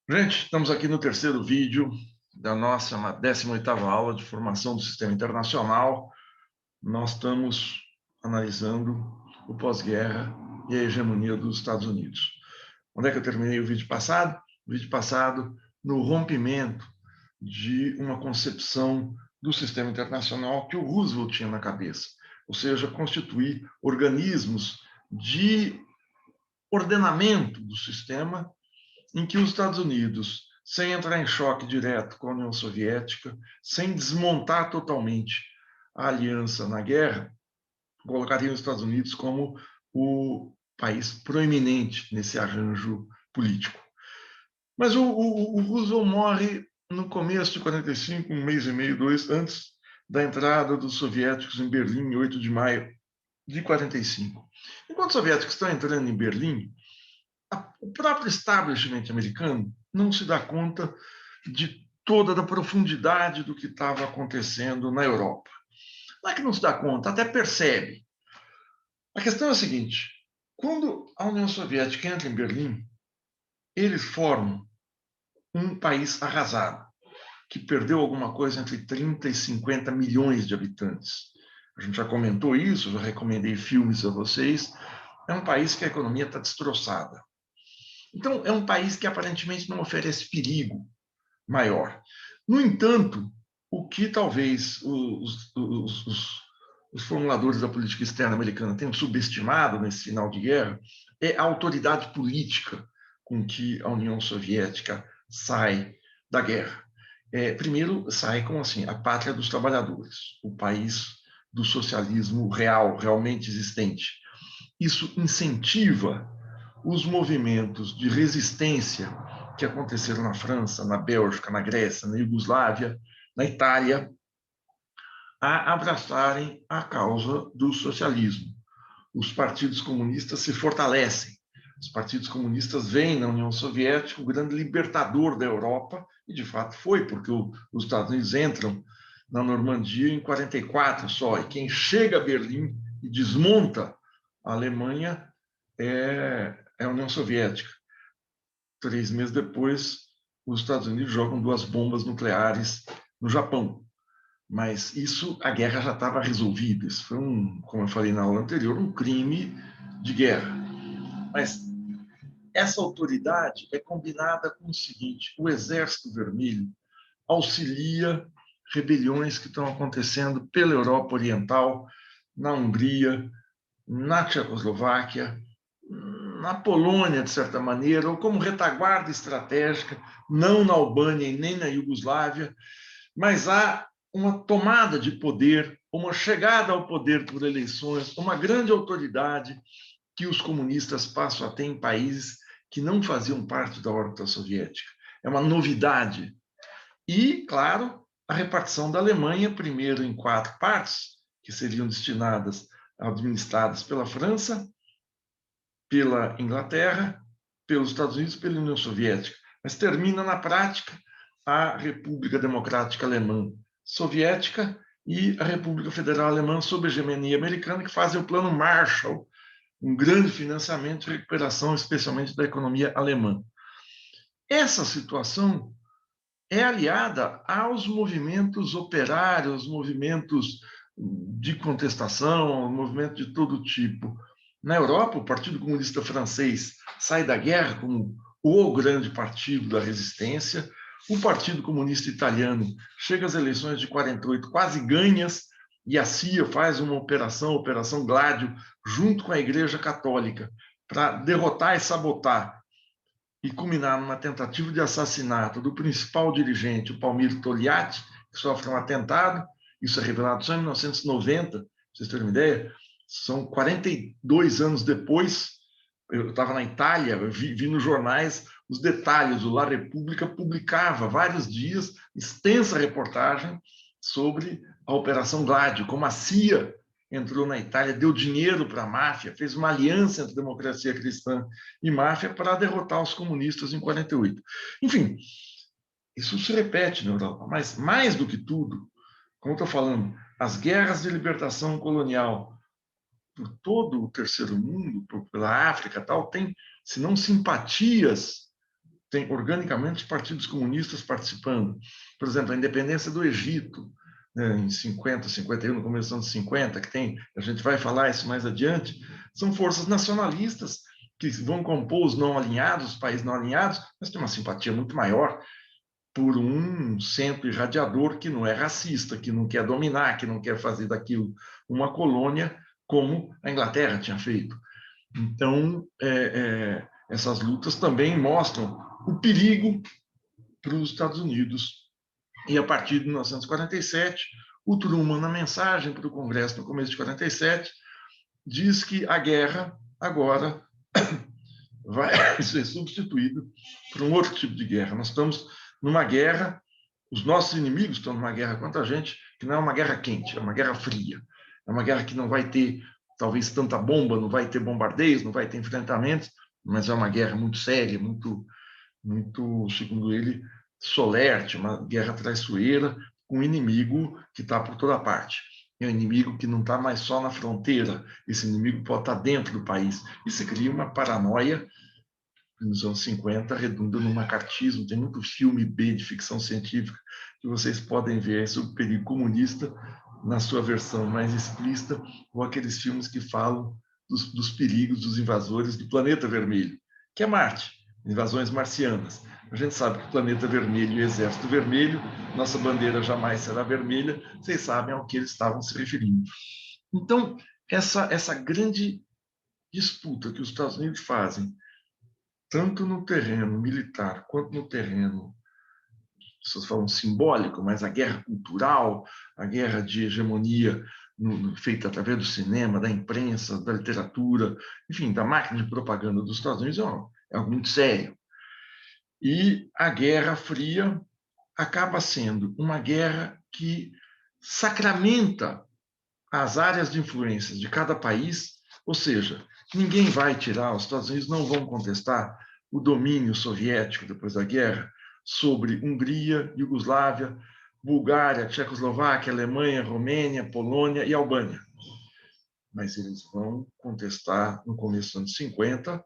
Gente, estamos aqui no terceiro vídeo da nossa 18ª aula de formação do sistema internacional. Nós estamos analisando o pós-guerra e a hegemonia dos Estados Unidos. Onde é que eu terminei o vídeo passado? O vídeo passado no rompimento de uma concepção do sistema internacional que o Roosevelt tinha na cabeça, ou seja, constituir organismos de ordenamento do sistema em que os Estados Unidos, sem entrar em choque direto com a União Soviética, sem desmontar totalmente a aliança na guerra, colocariam os Estados Unidos como o país proeminente nesse arranjo político. Mas o Roosevelt morre no começo de 45, um mês e meio, dois, antes da entrada dos soviéticos em Berlim, em 8 de maio de 45. Enquanto os soviéticos estão entrando em Berlim, o próprio establishment americano não se dá conta de toda a profundidade do que estava acontecendo na Europa. Não é que não se dá conta, até percebe. A questão é a seguinte: quando a União Soviética entra em Berlim, eles formam um país arrasado, que perdeu alguma coisa entre 30 e 50 milhões de habitantes. A gente já comentou isso, já recomendei filmes a vocês. É um país que a economia está destroçada. Então, é um país que aparentemente não oferece perigo maior. No entanto, o que talvez os formuladores da política externa americana tenham subestimado nesse final de guerra é a autoridade política com que a União Soviética sai da guerra. Primeiro, sai como assim, a pátria dos trabalhadores, o país do socialismo real, realmente existente. Isso incentiva os movimentos de resistência que aconteceram na França, na Bélgica, na Grécia, na Iugoslávia, na Itália, a abraçarem a causa do socialismo. Os partidos comunistas se fortalecem. Os partidos comunistas veem na União Soviética o grande libertador da Europa, e de fato foi, porque os Estados Unidos entram na Normandia em 44 só, e quem chega a Berlim e desmonta a Alemanha é a União Soviética. 3 meses depois, os Estados Unidos jogam 2 bombas nucleares no Japão. Mas isso, a guerra já estava resolvida. Isso foi, como eu falei na aula anterior, um crime de guerra. Mas essa autoridade é combinada com o seguinte: o Exército Vermelho auxilia rebeliões que estão acontecendo pela Europa Oriental, na Hungria, na Tchecoslováquia, na Polônia, de certa maneira, ou como retaguarda estratégica, não na Albânia e nem na Iugoslávia, mas há uma tomada de poder, uma chegada ao poder por eleições, uma grande autoridade que os comunistas passam a ter em países que não faziam parte da órbita soviética. É uma novidade. E, claro, a repartição da Alemanha, primeiro em 4 partes, que seriam destinadas, administradas pela França, pela Inglaterra, pelos Estados Unidos e pela União Soviética, mas termina na prática a República Democrática Alemã Soviética e a República Federal Alemã sob hegemonia americana, que fazem o Plano Marshall, um grande financiamento e recuperação, especialmente da economia alemã. Essa situação é aliada aos movimentos operários, movimentos de contestação, movimentos de todo tipo. Na Europa, o Partido Comunista Francês sai da guerra como o grande partido da resistência. O Partido Comunista Italiano chega às eleições de 48 quase ganhas, e a CIA faz uma operação, Operação Gládio, junto com a Igreja Católica, para derrotar e sabotar e culminar numa tentativa de assassinato do principal dirigente, o Palmiro Togliatti, que sofre um atentado. Isso é revelado só em 1990, para vocês terem uma ideia. São 42 anos depois. Eu estava na Itália, eu vi nos jornais os detalhes. O La Repubblica publicava vários dias extensa reportagem sobre a Operação Gládio, como a CIA entrou na Itália, deu dinheiro para a máfia, fez uma aliança entre democracia cristã e máfia para derrotar os comunistas em 48. Enfim, isso se repete na Europa, mas mais do que tudo, como estou falando, as guerras de libertação colonial por todo o terceiro mundo, pela África tal, tem, se não simpatias tem organicamente os partidos comunistas participando. Por exemplo, a independência do Egito, né, em 50, 51, no começo dos anos 50, que tem, a gente vai falar isso mais adiante, são forças nacionalistas que vão compor os não alinhados, os países não alinhados, mas tem uma simpatia muito maior por um centro irradiador que não é racista, que não quer dominar, que não quer fazer daquilo uma colônia, como a Inglaterra tinha feito. Então, essas lutas também mostram o perigo para os Estados Unidos. E a partir de 1947, o Truman, na mensagem para o Congresso no começo de 47, diz que a guerra agora vai ser substituída por um outro tipo de guerra. Nós estamos numa guerra, os nossos inimigos estão numa guerra contra a gente, que não é uma guerra quente, é uma guerra fria. É uma guerra que não vai ter, talvez, tanta bomba, não vai ter bombardeios, não vai ter enfrentamentos, mas é uma guerra muito séria, muito, segundo ele, solerte, uma guerra traiçoeira, com um inimigo que está por toda parte. É um inimigo que não está mais só na fronteira, esse inimigo pode estar dentro do país. E se cria uma paranoia, nos anos 50, redunda no macartismo. Tem muito filme B de ficção científica que vocês podem ver sobre o perigo comunista na sua versão mais explícita, ou aqueles filmes que falam dos perigos dos invasores do planeta vermelho, que é Marte, invasões marcianas. A gente sabe que o planeta vermelho e o exército vermelho, nossa bandeira jamais será vermelha, vocês sabem ao que eles estavam se referindo. Então, essa grande disputa que os Estados Unidos fazem, tanto no terreno militar quanto no terreno, as pessoas falam simbólico, mas a guerra cultural, a guerra de hegemonia feita através do cinema, da imprensa, da literatura, enfim, da máquina de propaganda dos Estados Unidos é algo muito sério. E a Guerra Fria acaba sendo uma guerra que sacramenta as áreas de influência de cada país, ou seja, ninguém vai tirar, os Estados Unidos não vão contestar o domínio soviético depois da guerra sobre Hungria, Iugoslávia, Bulgária, Tchecoslováquia, Alemanha, Romênia, Polônia e Albânia. Mas eles vão contestar, no começo dos anos 50,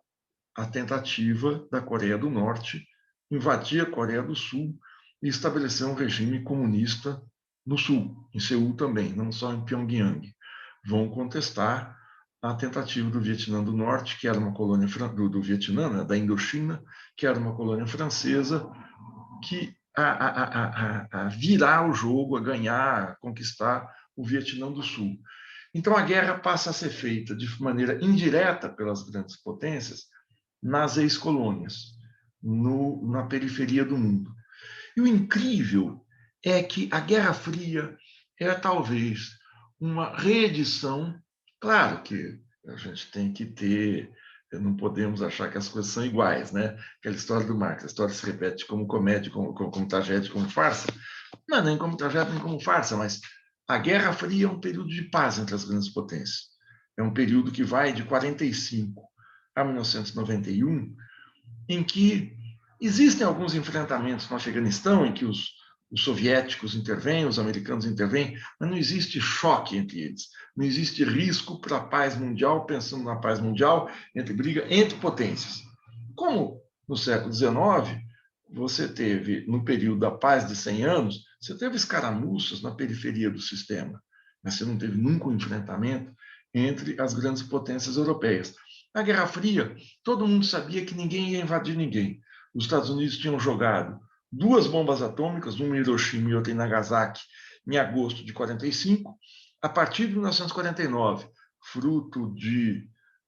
a tentativa da Coreia do Norte invadir a Coreia do Sul e estabelecer um regime comunista no Sul, em Seul também, não só em Pyongyang. Vão contestar a tentativa do Vietnã do Norte, que era uma colônia do Vietnã, né, da Indochina, que era uma colônia francesa, que a virar o jogo, a ganhar, a conquistar o Vietnã do Sul. Então a guerra passa a ser feita de maneira indireta pelas grandes potências nas ex-colônias, na periferia do mundo. E o incrível é que a Guerra Fria é talvez uma reedição, claro que a gente tem que ter, não podemos achar que as coisas são iguais, né? Aquela história do Marx, a história se repete como comédia, como tragédia, como farsa. Não é nem como tragédia, nem como farsa, mas a Guerra Fria é um período de paz entre as grandes potências. É um período que vai de 45 a 1991, em que existem alguns enfrentamentos no Afeganistão, em que os soviéticos intervêm, os americanos intervêm, mas não existe choque entre eles. Não existe risco para a paz mundial, pensando na paz mundial, entre briga entre potências. Como no século XIX, você teve, no período da paz de 100 anos, você teve escaramuças na periferia do sistema, mas você não teve nunca um enfrentamento entre as grandes potências europeias. Na Guerra Fria, todo mundo sabia que ninguém ia invadir ninguém. Os Estados Unidos tinham jogado 2 bombas atômicas, uma em Hiroshima e outra em Nagasaki, em agosto de 45. A partir de 1949, fruto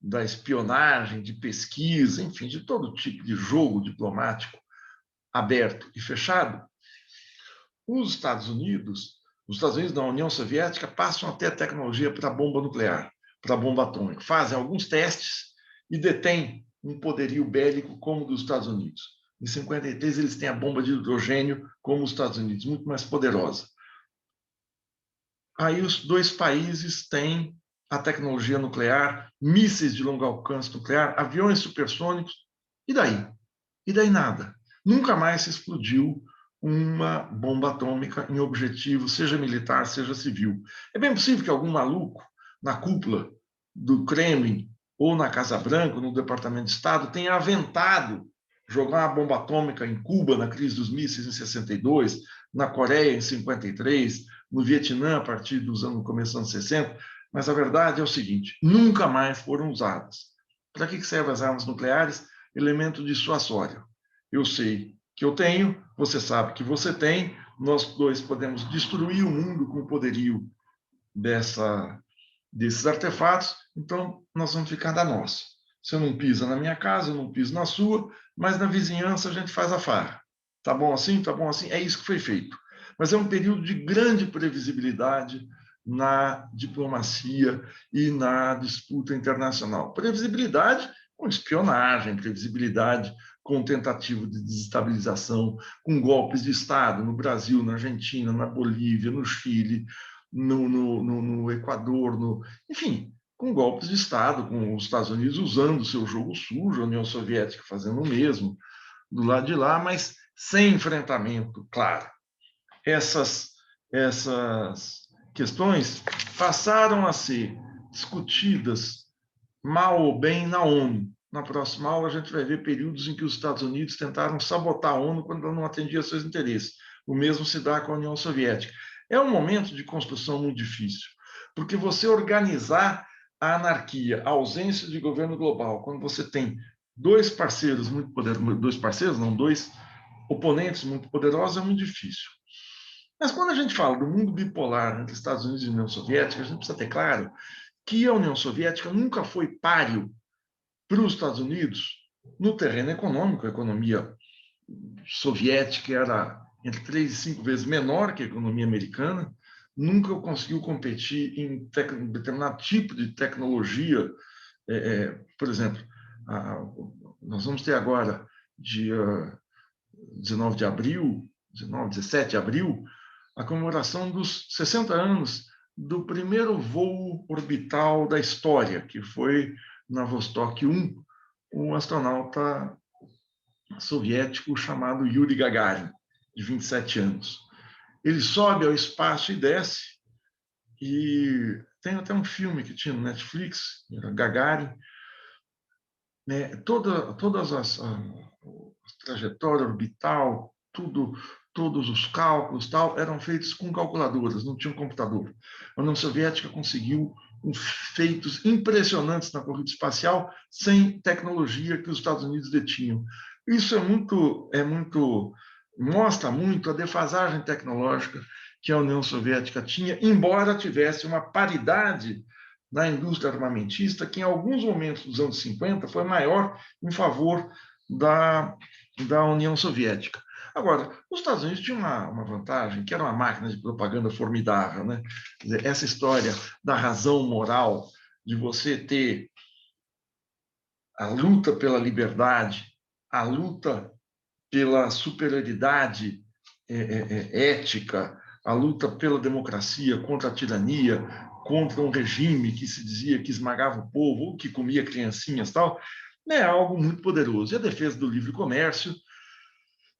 da espionagem, de pesquisa, enfim, de todo tipo de jogo diplomático aberto e fechado, os Estados Unidos da União Soviética passam a ter a tecnologia para a bomba nuclear, para a bomba atômica, fazem alguns testes e detêm um poderio bélico como o dos Estados Unidos. Em 53, eles têm a bomba de hidrogênio como os Estados Unidos, muito mais poderosa. Aí os 2 países têm a tecnologia nuclear, mísseis de longo alcance nuclear, aviões supersônicos, e daí? E daí nada. Nunca mais se explodiu uma bomba atômica em objetivo, seja militar, seja civil. É bem possível que algum maluco na cúpula do Kremlin ou na Casa Branca, no Departamento de Estado, tenha aventado jogar uma bomba atômica em Cuba na crise dos mísseis em 62, na Coreia em 53, no Vietnã a partir dos anos, começo dos anos 60, mas a verdade é o seguinte, nunca mais foram usadas. Para que servem as armas nucleares? Elemento dissuasório. Eu sei que eu tenho, você sabe que você tem, nós dois podemos destruir o mundo com o poderio desses artefatos, então nós vamos ficar da nossa. Você não pisa na minha casa, eu não piso na sua, mas na vizinhança a gente faz a farra. Tá bom assim? Tá bom assim? É isso que foi feito. Mas é um período de grande previsibilidade na diplomacia e na disputa internacional. Previsibilidade com espionagem, previsibilidade com tentativa de desestabilização, com golpes de Estado no Brasil, na Argentina, na Bolívia, no Chile, no Equador, enfim, com golpes de Estado, com os Estados Unidos usando o seu jogo sujo, a União Soviética fazendo o mesmo do lado de lá, mas sem enfrentamento, claro. Essas questões passaram a ser discutidas mal ou bem na ONU. Na próxima aula, a gente vai ver períodos em que os Estados Unidos tentaram sabotar a ONU quando ela não atendia seus interesses. O mesmo se dá com a União Soviética. É um momento de construção muito difícil, porque você organizar a anarquia, a ausência de governo global, quando você tem dois parceiros muito poderosos, dois oponentes muito poderosos, é muito difícil. Mas quando a gente fala do mundo bipolar entre Estados Unidos e União Soviética, a gente precisa ter claro que a União Soviética nunca foi páreo para os Estados Unidos no terreno econômico. A economia soviética era entre 3 e 5 vezes menor que a economia americana, nunca conseguiu competir em determinado tipo de tecnologia. Por exemplo, nós vamos ter agora, dia 19 de abril, 17 de abril, a comemoração dos 60 anos do primeiro voo orbital da história, que foi na Vostok 1, um astronauta soviético chamado Yuri Gagarin, de 27 anos. Ele sobe ao espaço e desce, e tem até um filme que tinha no Netflix, Gagarin, né? Todas a trajetória orbital, todos os cálculos tal, eram feitos com calculadoras, não tinha um computador. A União Soviética conseguiu feitos impressionantes na corrida espacial sem tecnologia que os Estados Unidos detinham. Isso mostra muito a defasagem tecnológica que a União Soviética tinha, embora tivesse uma paridade na indústria armamentista, que em alguns momentos dos anos 50 foi maior em favor da União Soviética. Agora, os Estados Unidos tinham uma vantagem, que era uma máquina de propaganda formidável, né? Quer dizer, essa história da razão moral, de você ter a luta pela liberdade, a luta pela superioridade ética, a luta pela democracia contra a tirania, contra um regime que se dizia que esmagava o povo, ou que comia criancinhas e tal, é algo muito poderoso. E a defesa do livre comércio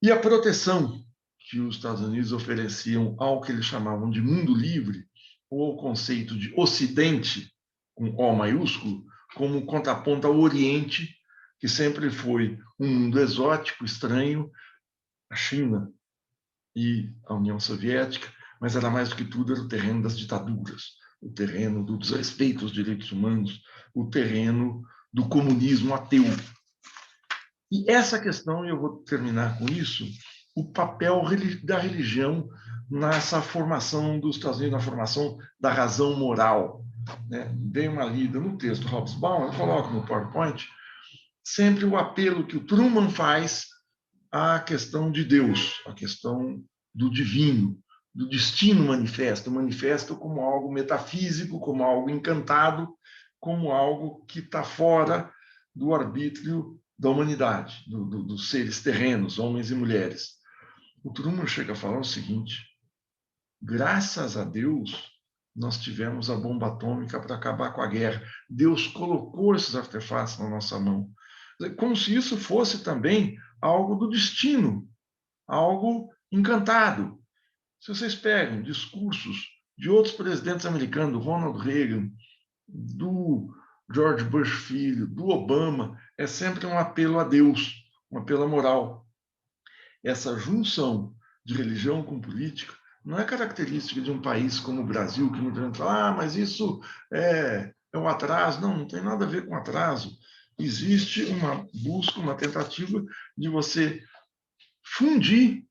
e a proteção que os Estados Unidos ofereciam ao que eles chamavam de mundo livre, ou ao conceito de Ocidente, com O maiúsculo, como contraponto ao Oriente, que sempre foi um mundo exótico, estranho, a China e a União Soviética, mas era mais do que tudo, era o terreno das ditaduras, o terreno do desrespeito aos direitos humanos, o terreno do comunismo ateu. E essa questão, e eu vou terminar com isso, o papel da religião nessa formação dos Estados Unidos, na formação da razão moral. Né? Dei uma lida no texto Hobsbawm, eu coloco no PowerPoint, sempre o apelo que o Truman faz à questão de Deus, à questão do divino, do destino manifesto, manifesto como algo metafísico, como algo encantado, como algo que está fora do arbítrio da humanidade, dos seres terrenos, homens e mulheres. O Truman chega a falar o seguinte: graças a Deus, nós tivemos a bomba atômica para acabar com a guerra. Deus colocou esses artefatos na nossa mão. Como se isso fosse também algo do destino, algo encantado. Se vocês pegam discursos de outros presidentes americanos, do Ronald Reagan, do George Bush Filho, do Obama, é sempre um apelo a Deus, um apelo à moral. Essa junção de religião com política não é característica de um país como o Brasil, que muita gente fala, mas isso é um atraso. Não, não tem nada a ver com atraso. Existe uma busca, uma tentativa de você fundir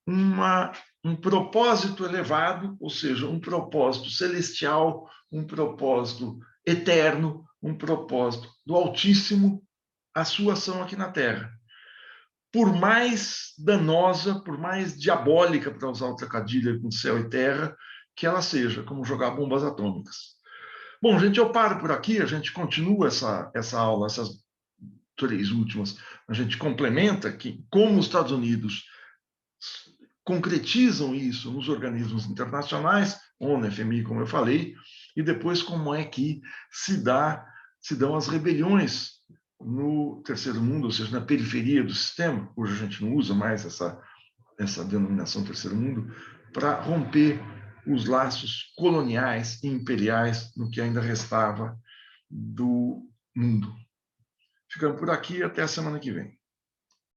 um propósito elevado, ou seja, um propósito celestial, um propósito eterno, um propósito do Altíssimo, a sua ação aqui na Terra. Por mais danosa, por mais diabólica, para usar o trocadilho com céu e terra, que ela seja, como jogar bombas atômicas. Bom, gente, eu paro por aqui, a gente continua essa aula, essas 3 últimas, a gente complementa que, como os Estados Unidos concretizam isso nos organismos internacionais, ONU, FMI, como eu falei, e depois como é que se dão as rebeliões no terceiro mundo, ou seja, na periferia do sistema. Hoje a gente não usa mais essa denominação terceiro mundo, para romper os laços coloniais e imperiais no que ainda restava do mundo. Ficando por aqui, até a semana que vem.